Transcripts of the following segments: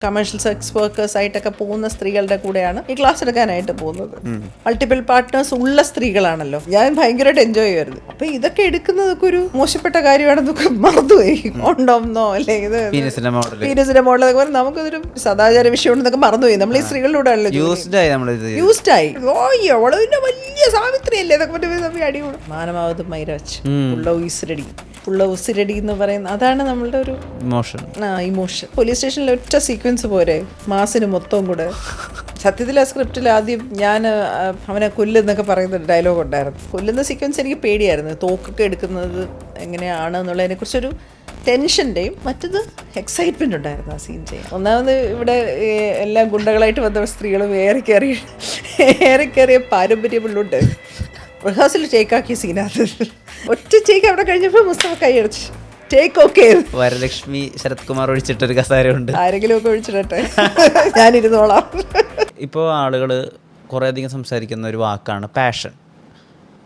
Commercial sex workers ആയിട്ടൊക്കെ പോകുന്ന സ്ത്രീകളുടെ കൂടെയാണ് ഈ ക്ലാസ് എടുക്കാനായിട്ട് പോകുന്നത്. മൾട്ടിപ്പിൾ പാർട്ട്നേഴ്സ് ഉള്ള സ്ത്രീകളാണല്ലോ. ഞാൻ ഭയങ്കരമായിട്ട് എൻജോയ് ചെയ്യുമായിരുന്നു. അപ്പൊ ഇതൊക്കെ എടുക്കുന്നതൊക്കെ ഒരു മോശപ്പെട്ട കാര്യമാണെന്നൊക്കെ മറന്നുപോയി. ഉണ്ടോന്നോ അല്ലെ ഇത് പീനസിന്റെ മോഡൽ നമുക്കതൊരു സദാചാര വിഷയമുണ്ടെന്നൊക്കെ മറന്നുപോയി. നമ്മൾ ഈ സ്ത്രീകളിലൂടെ ആണല്ലോ യൂസ്ഡ് ആയി. ഓ എവളവിന്റെ വലിയ സാവിത്രിയല്ലേ ഇതൊക്കെ പറ്റി അടികൂടും. മാനമാവത് മൈരാജ് ഉള്ള ഈശ്വരടി ഉള്ള ഉസിരടി എന്ന് പറയുന്ന അതാണ് നമ്മളുടെ ഒരു ഇമോഷൻ. പോലീസ് സ്റ്റേഷനിൽ ഒറ്റ സീക്വൻസ് പോരെ മാസിന് മൊത്തവും കൂടെ. സത്യത്തിൽ ആ സ്ക്രിപ്റ്റിൽ ആദ്യം ഞാൻ അവനെ കൊല്ലുന്നൊക്കെ പറയുന്ന ഡയലോഗ് ഉണ്ടായിരുന്നു. കൊല്ലുന്ന സീക്വൻസ് എനിക്ക് പേടിയായിരുന്നു. തോക്കൊക്കെ എടുക്കുന്നത് എങ്ങനെയാണ് എന്നുള്ളതിനെ കുറിച്ചൊരു ടെൻഷൻ്റെയും മറ്റത് എക്സൈറ്റ്മെൻ്റ് ഉണ്ടായിരുന്നു ആ സീൻ ചെയ്യാൻ. ഒന്നാമത് ഇവിടെ എല്ലാം ഗുണ്ടകളായിട്ട് വന്ന സ്ത്രീകളും ഏറെ പാരമ്പര്യമുള്ളുണ്ട്. റിഹേഴ്സൽ ടേക്കാക്കിയ സീനകത്ത് ഒറ്റ ടേക്ക് അവിടെ കഴിഞ്ഞപ്പോൾ മുസ്തഫ കൈയടിച്ചു. Take okay. വരലക്ഷ്മി ശരത് കുമാർ ഒഴിച്ചിട്ടൊരു കസാരമുണ്ട്. ആരെങ്കിലും ഒക്കെ ഒഴിച്ചിട്ടെ, ഞാനിരുന്നോളാം. ഇപ്പോൾ ആളുകൾ കുറേയധികം സംസാരിക്കുന്ന ഒരു വാക്കാണ് പാഷൻ.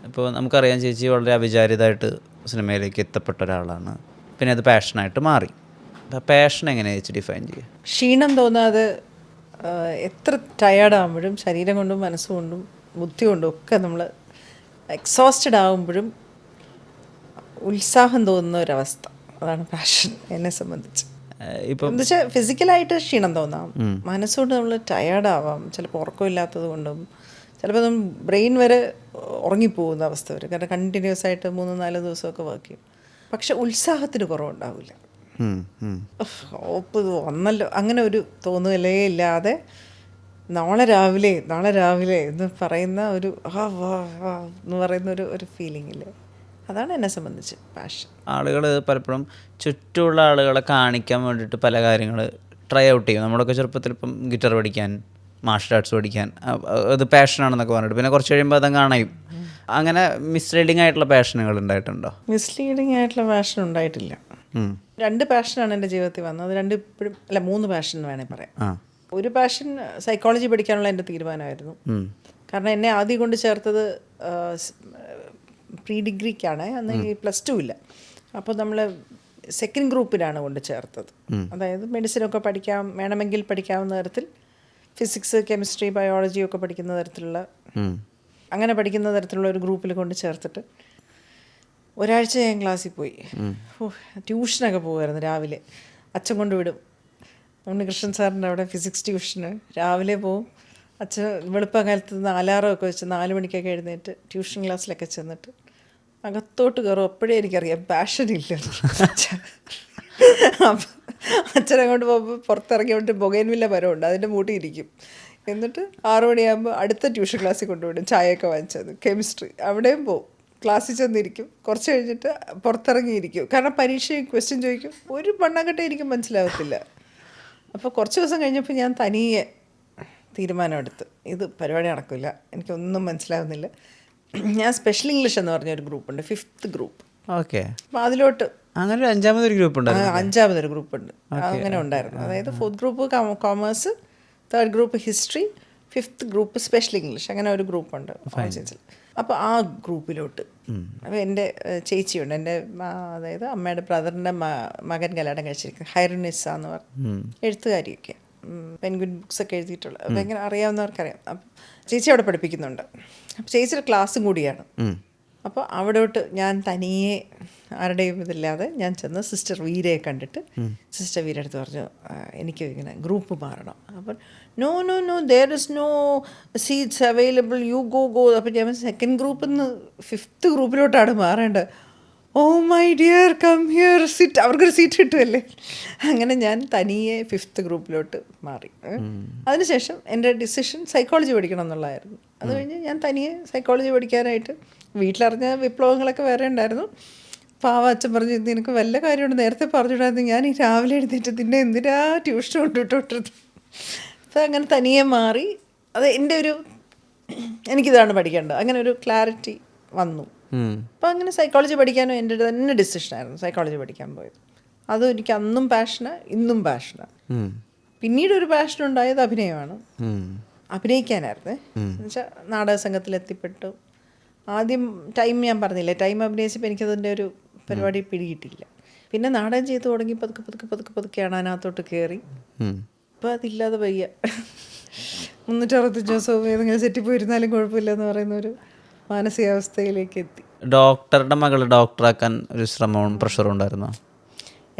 ഇപ്പോൾ നമുക്കറിയാം, ചേച്ചി വളരെ അവിചാരിതമായിട്ട് സിനിമയിലേക്ക് എത്തപ്പെട്ട ഒരാളാണ്. പിന്നെ അത് പാഷനായിട്ട് മാറി. പാഷൻ എങ്ങനെയാണ് ചേച്ചി ഡിഫൈൻ ചെയ്യുക? ക്ഷീണം തോന്നാതെ എത്ര ടയേർഡാകുമ്പോഴും ശരീരം കൊണ്ടും മനസ്സുകൊണ്ടും ബുദ്ധി കൊണ്ടും ഒക്കെ നമ്മൾ എക്സോസ്റ്റഡ് ആകുമ്പോഴും ഉത്സാഹം തോന്നുന്ന ഒരവസ്ഥ, അതാണ് പാഷൻ എന്നെ സംബന്ധിച്ച്. ഇപ്പം എന്താ വെച്ചാൽ ഫിസിക്കലായിട്ട് ക്ഷീണം തോന്നാം, മനസ്സുകൊണ്ട് നമ്മൾ ടയേർഡാവാം, ചിലപ്പോൾ ഉറക്കമില്ലാത്തത് കൊണ്ടും ചിലപ്പോൾ നമ്മൾ ബ്രെയിൻ വരെ ഉറങ്ങിപ്പോകുന്ന അവസ്ഥ വരും. കാരണം കണ്ടിന്യൂസ് ആയിട്ട് 3-4 ദിവസമൊക്കെ വർക്ക് ചെയ്യും. പക്ഷെ ഉത്സാഹത്തിന് കുറവുണ്ടാവില്ല. ഓപ്പ് വന്നല്ലോ അങ്ങനെ ഒരു തോന്നലേ ഇല്ലാതെ നാളെ രാവിലെ എന്ന് പറയുന്ന ഒരു എന്ന് പറയുന്ന ഒരു ഫീലിംഗ് ഇല്ലേ, അതാണ് എന്നെ സംബന്ധിച്ച് പാഷൻ. ആളുകൾ പലപ്പോഴും ചുറ്റുമുള്ള ആളുകളെ കാണിക്കാൻ വേണ്ടിയിട്ട് പല കാര്യങ്ങൾ ട്രൈ ഔട്ട് ചെയ്യും. നമ്മളൊക്കെ ചെറുപ്പത്തിൽ ഇപ്പം ഗിറ്റാർ പഠിക്കാൻ, മാർഷൽ ആർട്സ് പഠിക്കാൻ, അത് പാഷനാണെന്നൊക്കെ പറഞ്ഞിട്ട് പിന്നെ കുറച്ച് കഴിയുമ്പോൾ അതങ്ങ് അണയും. അങ്ങനെ മിസ്ലീഡിങ് ആയിട്ടുള്ള പാഷനുകൾ ഉണ്ടായിട്ടുണ്ടോ? മിസ്ലീഡിങ് ആയിട്ടുള്ള പാഷൻ ഉണ്ടായിട്ടില്ല. 2 പാഷനാണ് എൻ്റെ ജീവിതത്തിൽ വന്നത്. അത് 2 ഇപ്പോഴും അല്ല 3 പാഷൻ വേണേൽ പറയാം. ഒരു പാഷൻ സൈക്കോളജി പഠിക്കാനുള്ള എൻ്റെ തീരുമാനമായിരുന്നു. കാരണം എന്നെ ആദ്യം കൊണ്ട് ചേർത്തത് പ്രീ ഡിഗ്രിക്കാണ്, അന്ന് +2 ഇല്ല. അപ്പോൾ നമ്മൾ സെക്കൻഡ് ഗ്രൂപ്പിലാണ് കൊണ്ട് ചേർത്തത്. അതായത് മെഡിസിനൊക്കെ പഠിക്കാം, വേണമെങ്കിൽ പഠിക്കാവുന്ന തരത്തിൽ ഫിസിക്സ്, കെമിസ്ട്രി, ബയോളജി ഒക്കെ പഠിക്കുന്ന തരത്തിലുള്ള അങ്ങനെ പഠിക്കുന്ന തരത്തിലുള്ള ഒരു ഗ്രൂപ്പിൽ കൊണ്ട് ചേർത്തിട്ട് ഒരാഴ്ച ഞാൻ ക്ലാസ്സിൽ പോയി. ട്യൂഷനൊക്കെ പോകുമായിരുന്നു രാവിലെ. അച്ഛൻ കൊണ്ട് വിടും. ഉണ്ണികൃഷ്ണൻ സാറിൻ്റെ അവിടെ ഫിസിക്സ് ട്യൂഷന് രാവിലെ പോവും. അച്ഛൻ വെളുപ്പകാലത്ത് അലാറമൊക്കെ വെച്ച് 4 മണിക്കൊക്കെ എഴുന്നേറ്റ് ട്യൂഷൻ ക്ലാസ്സിലൊക്കെ ചെന്നിട്ട് അകത്തോട്ട് കയറും. അപ്പോഴേ എനിക്കറിയാം പാഷനില്ല. അപ്പം അച്ഛനങ്ങോട്ട് പോകുമ്പോൾ പുറത്തിറങ്ങിയോണ്ട് ബൊഗൈൻവില്ല മരമുണ്ട്, അതിൻ്റെ മൂട്ടിയിരിക്കും. എന്നിട്ട് 6 മണിയാകുമ്പോൾ അടുത്ത ട്യൂഷൻ ക്ലാസ്സിൽ കൊണ്ടുവിടും, ചായയൊക്കെ വാങ്ങിച്ചത്. കെമിസ്ട്രി അവിടെയും പോവും. ക്ലാസ്സിൽ ചെന്നിരിക്കും. കുറച്ച് കഴിഞ്ഞിട്ട് പുറത്തിറങ്ങിയിരിക്കും. കാരണം പരീക്ഷയും ക്വസ്റ്റ്യൻ ചോദിക്കും. ഒരു മണ്ണാങ്കട്ട എനിക്ക് മനസ്സിലാവത്തില്ല. അപ്പോൾ കുറച്ച് ദിവസം കഴിഞ്ഞപ്പോൾ ഞാൻ തനിയെ തീരുമാനമെടുത്ത് ഇത് പരിപാടി നടക്കില്ല, എനിക്കൊന്നും മനസ്സിലാവുന്നില്ല. ഞാൻ സ്പെഷ്യൽ ഇംഗ്ലീഷ് എന്ന് പറഞ്ഞൊരു ഗ്രൂപ്പുണ്ട്, 5th ഗ്രൂപ്പ്. ഓക്കെ. അപ്പോൾ അതിലോട്ട് അങ്ങനെ 5ാമതൊരു ഗ്രൂപ്പ് ഉണ്ട്. 5ാമതൊരു ഗ്രൂപ്പുണ്ട്. അങ്ങനെ ഉണ്ടായിരുന്നു. അതായത് 4th group commerce, 3rd group history, 5th group special English, അങ്ങനെ ഒരു ഗ്രൂപ്പുണ്ട് സയൻസിൽ. അപ്പോൾ ആ ഗ്രൂപ്പിലോട്ട് അപ്പോൾ എൻ്റെ ചേച്ചിയുണ്ട്, എൻ്റെ അതായത് അമ്മയുടെ ബ്രദറിൻ്റെ മകൻ കല്യാണം കഴിച്ചിരിക്കുന്നത്, ഹൈറുനിസ എന്ന് പറഞ്ഞു, എഴുത്തുകാരിയൊക്കെ, പെൻഗ്വിൻ ബുക്സൊക്കെ എഴുതിയിട്ടുള്ള ഭയങ്കര അറിയാവുന്നവർക്കറിയാം. അപ്പം ചേച്ചി അവിടെ പഠിപ്പിക്കുന്നുണ്ട്. അപ്പോൾ ചേച്ചിയുടെ ക്ലാസ്സും കൂടിയാണ്. അപ്പോൾ അവിടോട്ട് ഞാൻ തനിയെ ആരുടെയും ഇതില്ലാതെ ഞാൻ ചെന്ന് സിസ്റ്റർ വീരയെ കണ്ടിട്ട് സിസ്റ്റർ വീര അടുത്ത് പറഞ്ഞു, എനിക്ക് ഇങ്ങനെ ഗ്രൂപ്പ് മാറണം. അപ്പം no there is no seats available, you go. അപ്പം ഞാൻ സെക്കൻഡ് ഗ്രൂപ്പിൽ നിന്ന് 5th ഗ്രൂപ്പിലോട്ടാണ് മാറേണ്ടത്. Oh my dear come here sit, അവർക്കൊരു സീറ്റ് കിട്ടുമല്ലേ. അങ്ങനെ ഞാൻ തനിയെ 5th ഗ്രൂപ്പിലോട്ട് മാറി. അതിനുശേഷം എൻ്റെ ഡിസിഷൻ സൈക്കോളജി പഠിക്കണം എന്നുള്ളതായിരുന്നു. അത് കഴിഞ്ഞ് ഞാൻ തനിയെ സൈക്കോളജി പഠിക്കാനായിട്ട്, വീട്ടിലറിഞ്ഞ വിപ്ലവങ്ങളൊക്കെ വേറെ ഉണ്ടായിരുന്നു. പാവ അച്ഛൻ പറഞ്ഞു, നിനക്ക് വല്ല കാര്യമുണ്ട് നേരത്തെ പറഞ്ഞിട്ടായിരുന്നു, ഞാൻ ഈ രാവിലെ എഴുന്നേറ്റ് നിന്നെ എന്തിനാ ട്യൂഷൻ കൊണ്ടിട്ടോട്ടത്. അപ്പം അങ്ങനെ തനിയെ മാറി. അത് എൻ്റെ ഒരു എനിക്കിതാണ് പഠിക്കേണ്ടത്, അങ്ങനെ ഒരു ക്ലാരിറ്റി വന്നു. അപ്പോൾ അങ്ങനെ സൈക്കോളജി പഠിക്കാനും എൻ്റെ തന്നെ ഡിസിഷനായിരുന്നു സൈക്കോളജി പഠിക്കാൻ പോയത്. അതും എനിക്ക് അന്നും പാഷനാണ്, ഇന്നും പാഷനാണ്. പിന്നീട് ഒരു പാഷൻ ഉണ്ടായത് അഭിനയമാണ്. അഭിനയിക്കാനായിരുന്നു. എന്നുവെച്ചാൽ നാടക സംഘത്തിലെത്തിപ്പെട്ടു. ആദ്യം ടൈം ഞാൻ പറഞ്ഞില്ലേ, ടൈം അഭിനയിച്ചപ്പോൾ എനിക്കതിൻ്റെ ഒരു പരിപാടി പിടികിട്ടില്ല. പിന്നെ നാടകം ചെയ്ത് തുടങ്ങി പതുക്കെ അതിനകത്തോട്ട് കയറി. ഇപ്പം അതില്ലാതെ വയ്യ. 365 ദിവസവും ഏതെങ്കിലും സെറ്റിൽ പോയിരുന്നാലും കുഴപ്പമില്ല എന്ന് പറയുന്ന ഒരു മാനസികാവസ്ഥയിലേക്ക് എത്തി. ഡോക്ടറുടെ മകൾ ഡോക്ടറാക്കാൻ ഒരു ശ്രമവും പ്രഷറും ഉണ്ടായിരുന്നോ?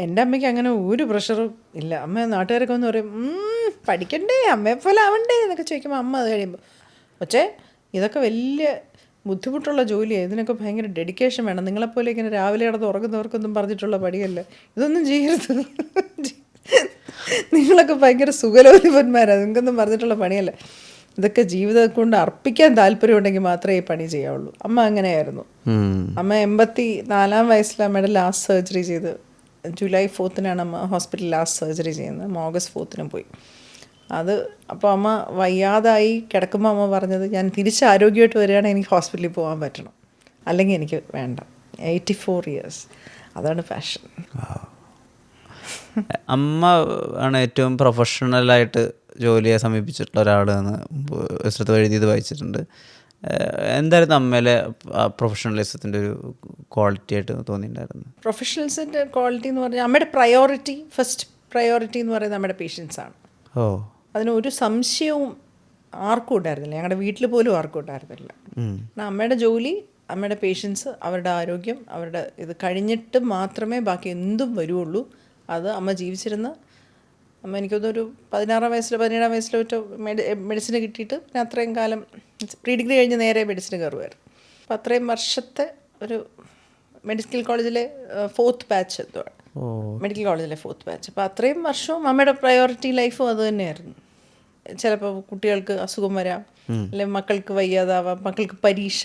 എൻ്റെ അമ്മയ്ക്ക് അങ്ങനെ ഒരു പ്രഷറും ഇല്ല. അമ്മ നാട്ടുകാരൊക്കെ ഒന്ന് പറയും പഠിക്കണ്ടേ, അമ്മയെപ്പോലെ ആവണ്ടേ എന്നൊക്കെ ചോദിക്കുമ്പോൾ അമ്മ അത് കഴിയുമ്പോൾ പക്ഷേ ഇതൊക്കെ വലിയ ബുദ്ധിമുട്ടുള്ള ജോലിയാണ്, ഇതിനൊക്കെ ഭയങ്കര ഡെഡിക്കേഷൻ വേണം, നിങ്ങളെപ്പോലെ ഇങ്ങനെ രാവിലെ കിടന്ന് ഉറങ്ങുന്നവർക്കൊന്നും പറഞ്ഞിട്ടുള്ള പടിയല്ല, ഇതൊന്നും ചെയ്യരുത്, നിങ്ങളൊക്കെ ഭയങ്കര സുഖലോലിപന്മാരാണ്, നിങ്ങൾക്കൊന്നും പറഞ്ഞിട്ടുള്ള പണിയല്ല, ഇതൊക്കെ ജീവിതം കൊണ്ട് അർപ്പിക്കാൻ താല്പര്യമുണ്ടെങ്കിൽ മാത്രമേ ഈ പണി ചെയ്യാവുള്ളൂ. അമ്മ അങ്ങനെയായിരുന്നു. അമ്മ 84 വയസ്സിൽ അമ്മയുടെ ലാസ്റ്റ് സർജറി ചെയ്ത്, ജൂലൈ 4 അമ്മ ഹോസ്പിറ്റലിൽ ലാസ്റ്റ് സർജറി ചെയ്യുന്നത്. അമ്മ August 4 പോയി. അത് അപ്പോൾ അമ്മ വയ്യാതായി കിടക്കുമ്പോൾ അമ്മ പറഞ്ഞത്, ഞാൻ തിരിച്ച് ആരോഗ്യമായിട്ട് വരികയാണെങ്കിൽ എനിക്ക് ഹോസ്പിറ്റലിൽ പോകാൻ പറ്റണം, അല്ലെങ്കിൽ എനിക്ക് വേണ്ട. 84 years, അതാണ് പാഷൻ. അമ്മ ആണ് ഏറ്റവും പ്രൊഫഷണലായിട്ട് ജോലിയെ സമീപിച്ചിട്ടുള്ള ഒരാൾ എന്ന് പുസ്തകത്തിൽ എഴുതിയത് വായിച്ചിട്ടുണ്ട്. എന്തായിരുന്നു അമ്മയിലെ പ്രൊഫഷണലിസത്തിൻ്റെ ഒരു ക്വാളിറ്റി ആയിട്ട് തോന്നിയിട്ടുണ്ടായിരുന്നു? പ്രൊഫഷണൽസിൻ്റെ ക്വാളിറ്റി എന്ന് പറഞ്ഞാൽ അമ്മയുടെ പ്രയോറിറ്റി, ഫസ്റ്റ് പ്രയോറിറ്റി എന്ന് പറയുന്നത് നമ്മുടെ പേഷ്യൻസാണ്. ഓ, അതിന് ഒരു സംശയവും ആർക്കും ഉണ്ടായിരുന്നില്ല, ഞങ്ങളുടെ വീട്ടിൽ പോലും ആർക്കും ഉണ്ടായിരുന്നില്ല. അമ്മയുടെ ജോലി, അമ്മയുടെ പേഷ്യൻസ്, അവരുടെ ആരോഗ്യം, അവരുടെ ഇത് കഴിഞ്ഞിട്ട് മാത്രമേ ബാക്കി എന്തും വരുള്ളൂ. അത് അമ്മ ജീവിച്ചിരുന്ന അമ്മ എനിക്കൊന്നൊരു 16 വയസ്സിലോ 17 വയസ്സിലോ മെഡിസിന് കിട്ടിയിട്ട് പിന്നെ അത്രയും കാലം പ്രീ ഡിഗ്രി കഴിഞ്ഞ് നേരെ മെഡിസിന് കയറുമായിരുന്നു. അപ്പോൾ അത്രയും വർഷത്തെ ഒരു മെഡിക്കൽ കോളേജിലെ 4th ബാച്ച് എന്തുവാണ്, മെഡിക്കൽ കോളേജിലെ 4th ബാച്ച്. അപ്പോൾ അത്രയും വർഷവും അമ്മയുടെ പ്രയോറിറ്റി ലൈഫും അത് തന്നെയായിരുന്നു. ചിലപ്പോൾ കുട്ടികൾക്ക് അസുഖം വരാം, അല്ലെങ്കിൽ മക്കൾക്ക് വയ്യാതാവാം, മക്കൾക്ക് പരീക്ഷ,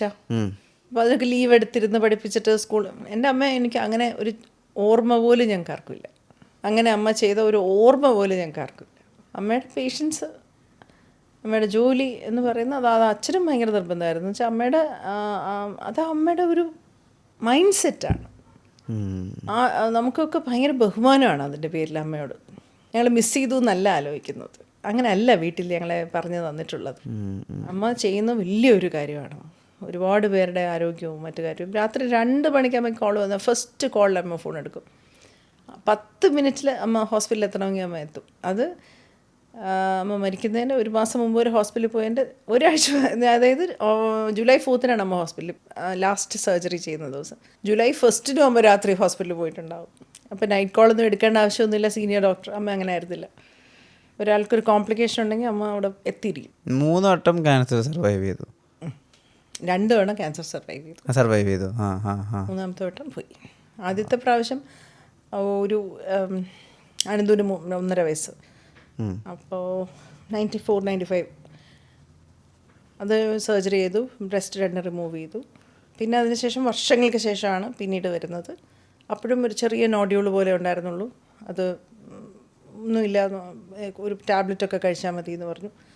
അപ്പോൾ അതിനൊക്കെ ലീവ് എടുത്തിരുന്ന് പഠിപ്പിച്ചിട്ട് സ്കൂൾ. എൻ്റെ അമ്മ എനിക്ക് അങ്ങനെ ഒരു ഓർമ്മ പോലും ഞങ്ങൾക്ക് ആർക്കില്ല, അങ്ങനെ അമ്മ ചെയ്ത ഒരു ഓർമ്മ പോലും ഞങ്ങൾക്ക് ആർക്കില്ല. അമ്മയുടെ പേഷ്യൻസ്, അമ്മയുടെ ജോലി എന്ന് പറയുന്നത് അത് അച്ഛനും ഭയങ്കര നിർബന്ധമായിരുന്നു. എന്ന് വെച്ചാൽ അമ്മയുടെ അത് അമ്മയുടെ ഒരു മൈൻഡ് സെറ്റാണ്. നമുക്കൊക്കെ ഭയങ്കര ബഹുമാനമാണ് അതിൻ്റെ പേരിൽ അമ്മയോട്. ഞങ്ങൾ മിസ് ചെയ്തു എന്നല്ല ആലോചിക്കുന്നത്, അങ്ങനെയല്ല വീട്ടിൽ ഞങ്ങളെ പറഞ്ഞു തന്നിട്ടുള്ളത്. അമ്മ ചെയ്യുന്ന വലിയൊരു കാര്യമാണ്. ഒരുപാട് പേരുടെ ആരോഗ്യവും മറ്റു കാര്യവും. രാത്രി 2 മണിക്ക് അമ്മ കോൾ വന്നാൽ ഫസ്റ്റ് കോളിൽ അമ്മ ഫോൺ എടുക്കും. 10 മിനിറ്റിൽ അമ്മ ഹോസ്പിറ്റലിൽ എത്തണമെങ്കിൽ അമ്മ എത്തും. അത് അമ്മ മരിക്കുന്നതിന് 1 മാസം മുമ്പ് ഒരു ഹോസ്പിറ്റലിൽ പോയതിൻ്റെ ഒരാഴ്ച, അതായത് ജൂലൈ 4 അമ്മ ഹോസ്പിറ്റലിൽ ലാസ്റ്റ് സർജറി ചെയ്യുന്ന ദിവസം. ജൂലൈ 1 അമ്മ രാത്രി ഹോസ്പിറ്റലിൽ പോയിട്ടുണ്ടാവും. അപ്പോൾ നൈറ്റ് കോളൊന്നും എടുക്കേണ്ട ആവശ്യമൊന്നുമില്ല, സീനിയർ ഡോക്ടർ. അമ്മ അങ്ങനെ ആയിരുന്നില്ല. ഒരാൾക്കൊരു കോംപ്ലിക്കേഷൻ ഉണ്ടെങ്കിൽ അമ്മ അവിടെ എത്തിയിരിക്കും. 3 വട്ടം ക്യാൻസർ സർവൈവ് ചെയ്തു. 2 തവണ ക്യാൻസർ സർവൈവ് ചെയ്തു. 3ാമത്തെ വട്ടം പോയി. ആദ്യത്തെ പ്രാവശ്യം ഒരു അനന്തൂര് 1.5 വയസ്സ്, അപ്പോൾ 94-95 അത് സർജറി ചെയ്തു. ബ്രസ്റ്റ് 2 റിമൂവ് ചെയ്തു. പിന്നെ അതിനുശേഷം വർഷങ്ങൾക്ക് ശേഷമാണ് പിന്നീട് വരുന്നത്. അപ്പോഴും ഒരു ചെറിയ നോഡ്യൂൾ പോലെ ഉണ്ടായിരുന്നുള്ളൂ. അത് ഒന്നുമില്ല, ഒരു ടാബ്ലറ്റൊക്കെ കഴിച്ചാൽ മതി എന്ന് പറഞ്ഞു.